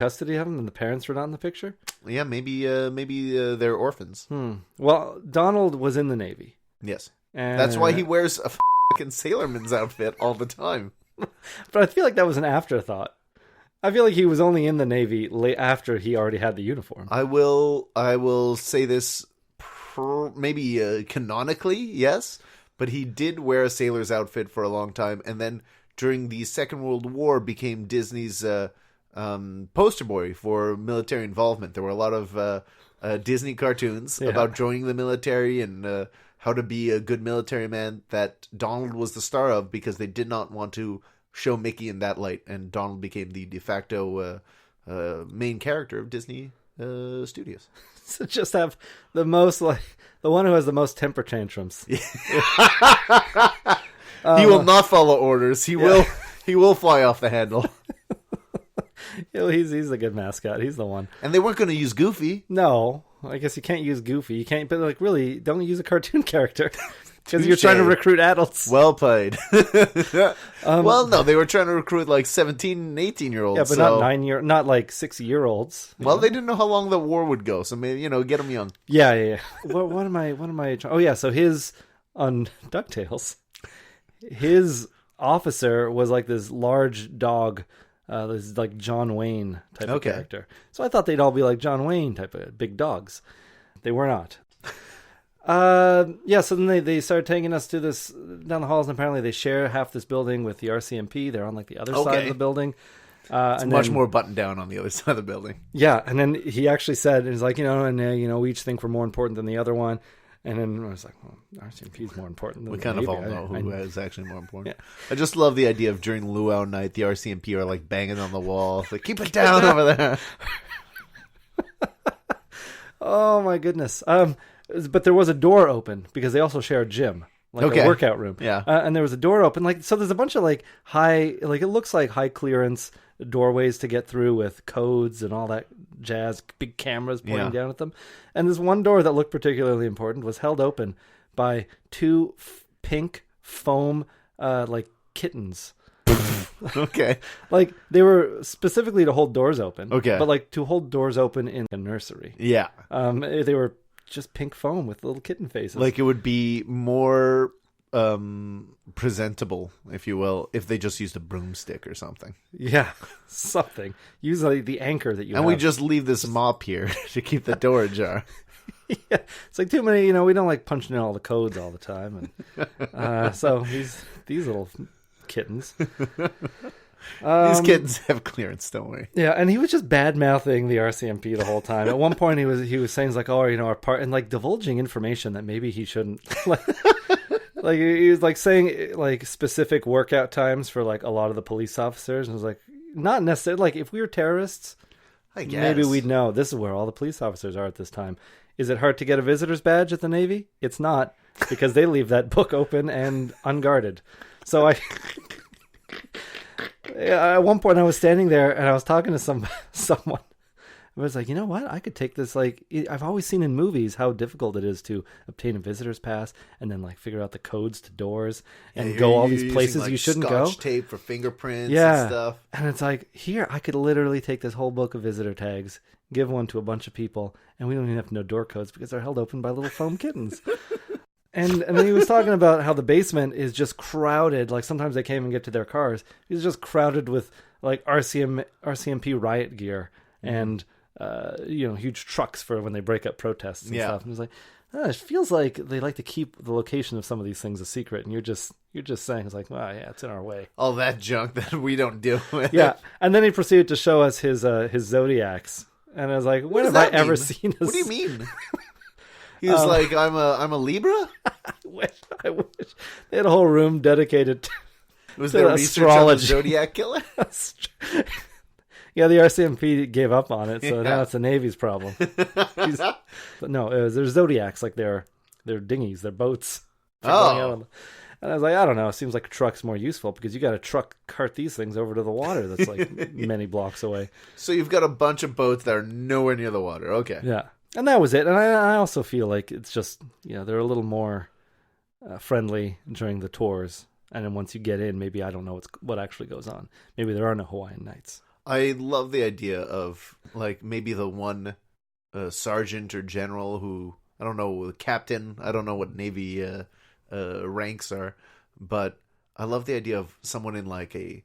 custody of him and the parents were not in the picture? Yeah, maybe they're orphans. Well, Donald was in the Navy. Yes. And That's why he wears a fucking sailorman's outfit all the time. But I feel like that was an afterthought. I feel like he was only in the Navy after he already had the uniform. I will say this maybe canonically, yes, but he did wear a sailor's outfit for a long time, and then during the Second World War became Disney's poster boy for military involvement. There were a lot of Disney cartoons about joining the military and how to be a good military man that Donald was the star of because they did not want to show Mickey in that light, and Donald became the de facto main character of Disney Studios. So just have the most, like, the one who has the most temper tantrums. He will not follow orders. He will fly off the handle. He's the good mascot. He's the one. And they weren't going to use Goofy. No, I guess you can't use Goofy. You can't, but like really, don't use a cartoon character because you're trying to recruit adults. Well played. Well, no, they were trying to recruit like 17 and 18-year-olds. Yeah, but not like 6-year-olds. Well, they didn't know how long the war would go, so maybe get them young. Yeah. What am I? Oh yeah, so his on DuckTales, his officer was like this large dog. This is like John Wayne type of character. So I thought they'd all be like John Wayne type of big dogs. They were not. So then they started taking us to this down the halls, and apparently they share half this building with the RCMP. They're on like the other side of the building. It's much more buttoned down on the other side of the building. Yeah, and then he actually said, he's like, we each think we're more important than the other one. And then I was like, well, RCMP is more important than we the kind Navy. of all know who is actually more important. Yeah. I just love the idea of during luau night, the RCMP are like banging on the wall. Like, keep it down over there. Oh, my goodness. But there was a door open because they also share a gym, like a workout room. Yeah. And there was a door open. so there's a bunch of it looks like high clearance doorways to get through with codes and all that jazz, big cameras pointing down at them. And this one door that looked particularly important was held open by two pink foam kittens. Okay. Like they were specifically to hold doors open. Okay. But like to hold doors open in a nursery. Yeah. They were just pink foam with little kitten faces. Like it would be more presentable, if you will, if they just used a broomstick or something. Yeah, something. Use the anchor that you have. And we just leave this mop here to keep the door ajar. Yeah, it's like too many, we don't like punching in all the codes all the time. And so these little kittens. These kittens have clearance, don't worry. Yeah, and he was just bad-mouthing the RCMP the whole time. At one point, he was saying, like, our part, and, like, divulging information that maybe he shouldn't. Like he was, like, saying, like, specific workout times for, like, a lot of the police officers. And it was, like, not necessarily, like, if we were terrorists, I guess. maybe we'd know this is where all the police officers are at this time. Is it hard to get a visitor's badge at the Navy? It's not, because they leave that book open and unguarded. So at one point I was standing there and I was talking to someone. I was like, you know what? I could take this. Like, I've always seen in movies how difficult it is to obtain a visitor's pass and then like figure out the codes to doors and go all these places using, you shouldn't go. Scotch tape for fingerprints and stuff. And it's like, here, I could literally take this whole book of visitor tags, give one to a bunch of people, and we don't even have to know door codes because they're held open by little foam kittens. And then he was talking about how the basement is just crowded. Like sometimes they can't even get to their cars. It's just crowded with like RCMP riot gear and huge trucks for when they break up protests and stuff. And he's like, it feels like they like to keep the location of some of these things a secret. And you're just saying it's like, well, yeah, it's in our way. All that junk that we don't deal with. Yeah. And then he proceeded to show us his zodiacs. And I was like, when have I ever seen What do you mean? He was like, I'm a Libra? I wish. They had a whole room dedicated to Was there research on the Zodiac Killer? Yeah, the RCMP gave up on it, so now it's the Navy's problem. There's Zodiacs, like they're dinghies, they're boats. And I was like, I don't know, it seems like a truck's more useful because you got to cart these things over to the water that's like many blocks away. So you've got a bunch of boats that are nowhere near the water. Okay. Yeah. And that was it. And I also feel like it's just, they're a little more friendly during the tours. And then once you get in, maybe I don't know what actually goes on. Maybe there are no Hawaiian nights. I love the idea of like maybe the one sergeant or general who, I don't know, captain. I don't know what Navy ranks are, but I love the idea of someone in like a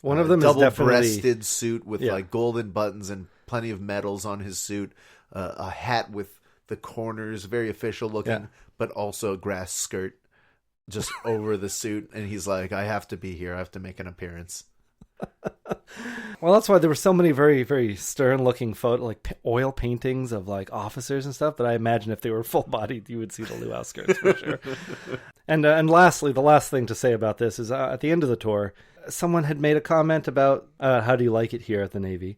one of them is double-breasted suit with Yeah. like golden buttons and plenty of medals on his suit, a hat with the corners very official looking, Yeah. but also a grass skirt just over the suit, and he's like, I have to be here. I have to make an appearance. Well, that's why there were so many very, very stern-looking oil paintings of like officers and stuff. But I imagine if they were full-bodied, you would see the luau skirts for sure. And lastly, the last thing to say about this is at the end of the tour, someone had made a comment about how do you like it here at the Navy,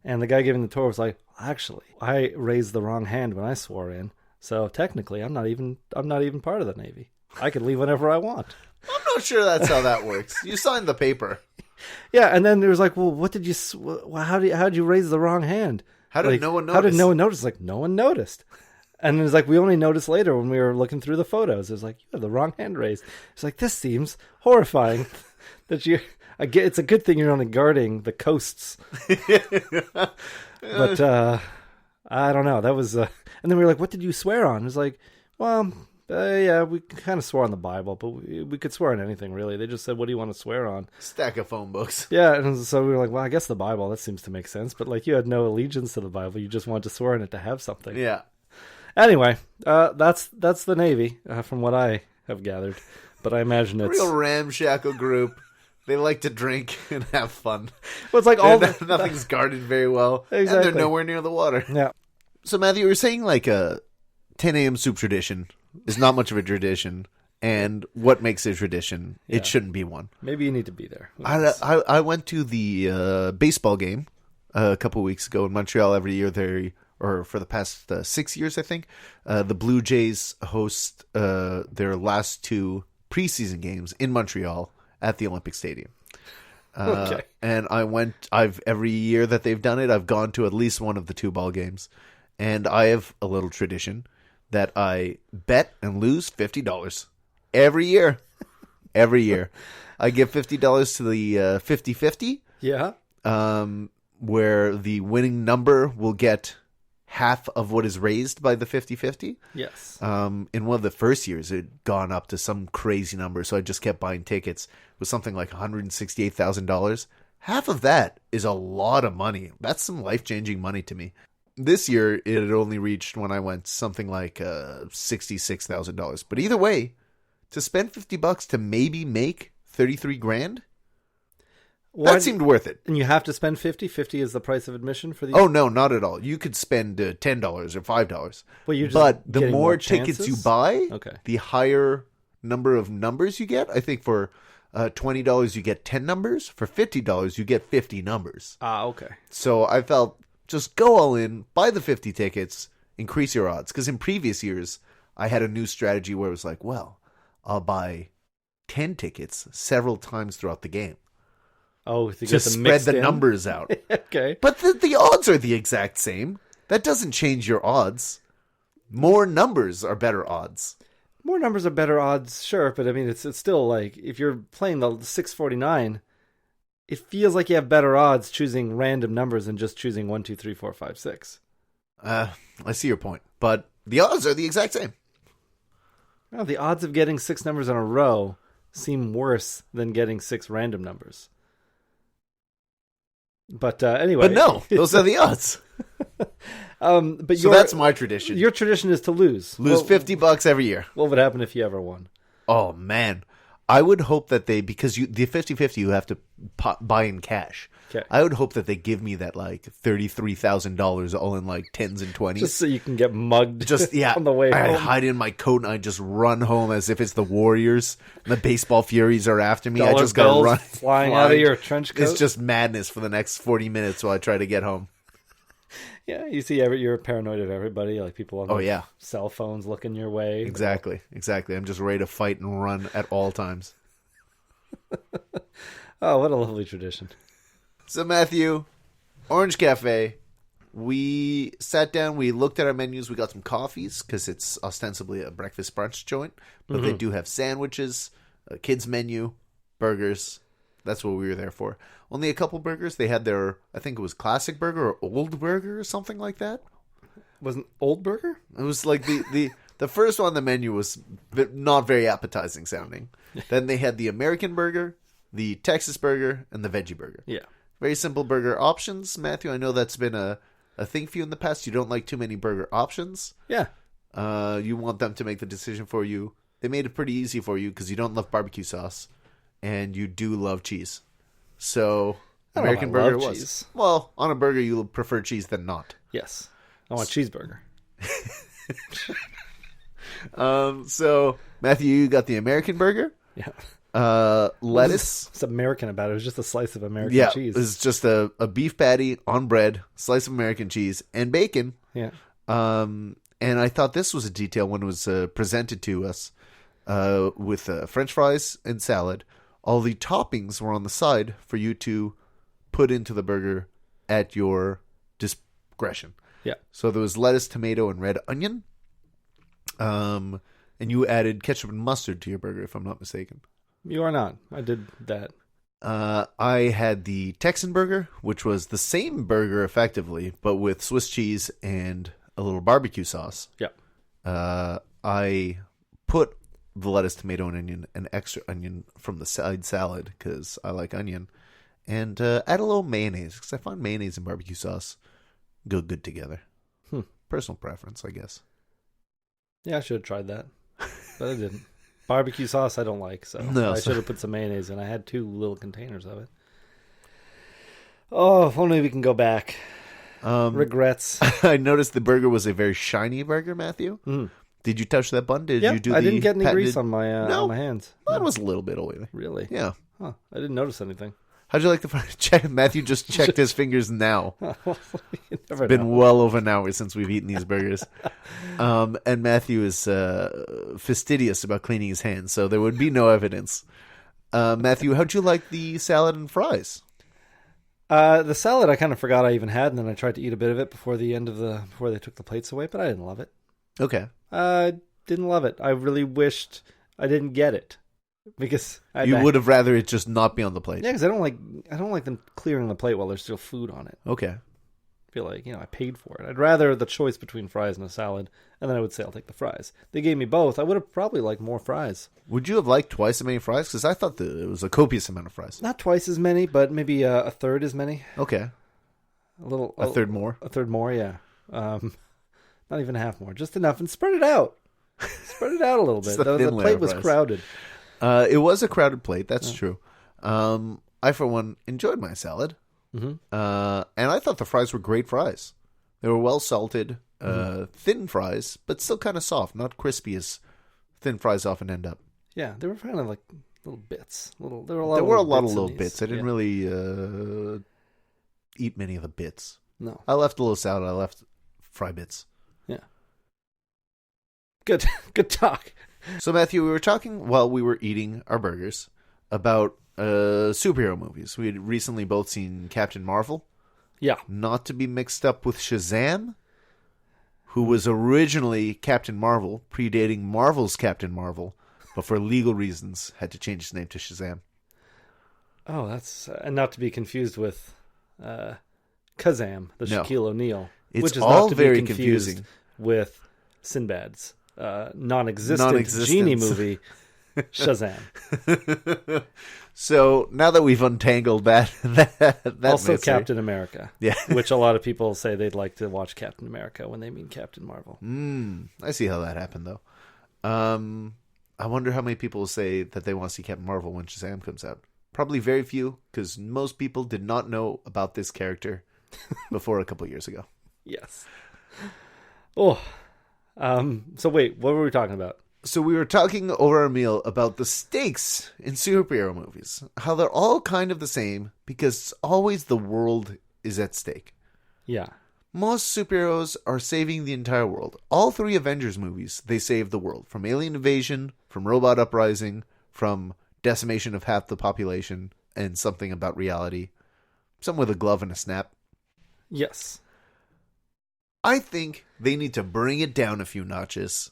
and the guy giving the tour was like, actually, I raised the wrong hand when I swore in, so technically, I'm not even part of the Navy. I can leave whenever I want. I'm not sure that's how that works. You signed the paper. Yeah, and then there was like, well, what did you? How did you raise the wrong hand? How did no one notice? How did no one notice? Like, no one noticed. And it was like, we only noticed later when we were looking through the photos. It was like, you have the wrong hand raised. It's like, this seems horrifying. That you, it's a good thing you're only guarding the coasts. But I don't know. That was, and then we were like, what did you swear on? It was like, well. Yeah, we kind of swore on the Bible, but we could swear on anything, really. They just said, what do you want to swear on? Stack of phone books. Yeah, and so we were like, well, I guess the Bible, that seems to make sense. But, like, you had no allegiance to the Bible. You just wanted to swear on it to have something. Yeah. Anyway, that's the Navy, from what I have gathered. But I imagine it's... Real ramshackle group. They like to drink and have fun. Well, it's like nothing's guarded very well. Exactly. And they're nowhere near the water. Yeah. So, Matthew, you were saying, like, a 10 a.m. soup tradition is not much of a tradition, and what makes a tradition? Yeah. It shouldn't be one. Maybe you need to be there. I went to the baseball game a couple weeks ago in Montreal. Every year, or for the past 6 years, I think, the Blue Jays host their last two preseason games in Montreal at the Olympic Stadium. Okay. And every year that they've done it, I've gone to at least one of the two ball games, and I have a little tradition that I bet and lose $50 every year. Every year. I give $50 to the 50-50. Yeah. Where the winning number will get half of what is raised by the 50-50. Yes. In one of the first years, it had gone up to some crazy number, so I just kept buying tickets. It was something like $168,000. Half of that is a lot of money. That's some life-changing money to me. This year, it had only reached, when I went, something like $66,000. But either way, to spend $50 to maybe make $33,000, that seemed worth it. And you have to spend $50? $50 is the price of admission for these? Oh, no, not at all. You could spend $10 or $5. But the more tickets you buy, okay, the higher number of numbers you get. I think for $20, you get 10 numbers. For $50, you get 50 numbers. Ah, okay. So I felt... just go all in, buy the 50 tickets, increase your odds. Because in previous years, I had a new strategy where it was like, well, I'll buy 10 tickets several times throughout the game. Oh, to spread the numbers out. Okay. But the odds are the exact same. That doesn't change your odds. More numbers are better odds. More numbers are better odds, sure. But I mean, it's still like, if you're playing the 649... it feels like you have better odds choosing random numbers than just choosing 1, 2, 3, 4, 5, 6. I see your point, but the odds are the exact same. Well, the odds of getting 6 numbers in a row seem worse than getting 6 random numbers. But anyway, but no, those are the odds. But so that's my tradition. Your tradition is to lose $50 every year. What would happen if you ever won? Oh man. I would hope that because the 50-50 you have to buy in cash. Okay. I would hope that they give me that like $33,000 all in like 10s and 20s. Just so you can get mugged on the way I home. hide in my coat and I just run home as if it's the Warriors. And the baseball Furies are after me. Dollar I just got to run. Flying out of your trench coat. It's just madness for the next 40 minutes while I try to get home. Yeah, you see, you're paranoid of everybody, like people on their cell phones looking your way. Exactly. I'm just ready to fight and run at all times. Oh, what a lovely tradition. So, Matthew, Orange Cafe, we sat down, we looked at our menus, we got some coffees, because it's ostensibly a breakfast brunch joint, but they do have sandwiches, a kids menu, burgers, That's what we were there for. Only a couple burgers. They had their, I think it was classic burger or old burger or something like that. Wasn't Old Burger? It was like the first one on the menu was not very appetizing sounding. Then they had the American burger, the Texas burger, and the veggie burger. Yeah. Very simple burger options. Matthew, I know that's been a thing for you in the past. You don't like too many burger options. Yeah. You want them to make the decision for you. They made it pretty easy for you because you don't love barbecue sauce and you do love cheese. So American burger was. Cheese. Well, on a burger you'll prefer cheese than not. Yes. I want a cheeseburger. So Matthew, you got the American burger. Yeah. Lettuce. What's American about it? It was just a slice of American cheese. It's just a beef patty on bread, slice of American cheese, and bacon. Yeah. And I thought this was a detail when it was presented to us with French fries and salad. All the toppings were on the side for you to put into the burger at your discretion. Yeah. So there was lettuce, tomato, and red onion. And you added ketchup and mustard to your burger, if I'm not mistaken. You are not. I did that. I had the Texan burger, which was the same burger effectively, but with Swiss cheese and a little barbecue sauce. Yeah. I put the lettuce, tomato, and onion, and extra onion from the side salad because I like onion, and add a little mayonnaise because I find mayonnaise and barbecue sauce go good together. Personal preference, I guess. Yeah, I should have tried that, but I didn't. Barbecue sauce I don't like, so I should have put some mayonnaise in. I had 2 little containers of it. Oh, if only we can go back. Regrets. I noticed the burger was a very shiny burger, Matthew. Did you touch that bun? Did you do? I didn't get any grease on my on my hands. That was a little bit oily. Really? Yeah. Huh. I didn't notice anything. How'd you like the check? Matthew just checked his fingers now. It's been well over an hour since we've eaten these burgers. And Matthew is fastidious about cleaning his hands, so there would be no evidence. Matthew, how'd you like the salad and fries? The salad I kind of forgot I even had, and then I tried to eat a bit of it before they took the plates away, but I didn't love it. Okay. I didn't love it. I really wished I didn't get it. Because you would have rather it just not be on the plate. Yeah, because I don't like them clearing the plate while there's still food on it. Okay. I feel like, I paid for it. I'd rather the choice between fries and a salad, and then I would say I'll take the fries. They gave me both. I would have probably liked more fries. Would you have liked twice as many fries? Because I thought that it was a copious amount of fries. Not twice as many, but maybe a third as many. Okay. A third more? A third more, yeah. Not even half more. Just enough, and spread it out. Spread it out a little bit. The plate was crowded. It was a crowded plate. That's true. I, for one, enjoyed my salad. Mm-hmm. And I thought the fries were great fries. They were well salted, thin fries, but still kind of soft, not crispy as thin fries often end up. Yeah, they were kind of like little bits. There were a lot of little bits. I didn't really eat many of the bits. No. I left a little salad. I left fry bits. Yeah. Good talk. So, Matthew, we were talking while we were eating our burgers about superhero movies. We had recently both seen Captain Marvel. Yeah. Not to be mixed up with Shazam, who was originally Captain Marvel, predating Marvel's Captain Marvel, but for legal reasons had to change his name to Shazam. Oh, that's... and not to be confused with Kazam, the Shaquille O'Neal. Which is all not to very be confusing with Sinbad's non-existent genie movie, Shazam. So now that we've untangled that also mystery. Captain America, yeah, which a lot of people say they'd like to watch Captain America when they mean Captain Marvel. I see how that happened though. I wonder how many people will say that they want to see Captain Marvel when Shazam comes out. Probably very few, because most people did not know about this character before a couple years ago. Yes. Oh. So wait, what were we talking about? So we were talking over our meal about the stakes in superhero movies. How they're all kind of the same because always the world is at stake. Yeah. Most superheroes are saving the entire world. All 3 Avengers movies, they save the world. From alien invasion, from robot uprising, from decimation of half the population, and something about reality. Some with a glove and a snap. Yes. I think they need to bring it down a few notches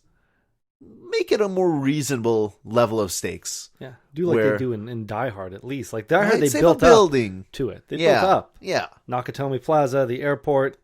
make it a more reasonable level of stakes. Yeah, do like Where- they do in Die Hard at least. Like Die Hard, Right, they save built a building. up to it. They Yeah, built up yeah. Nakatomi Plaza, the airport,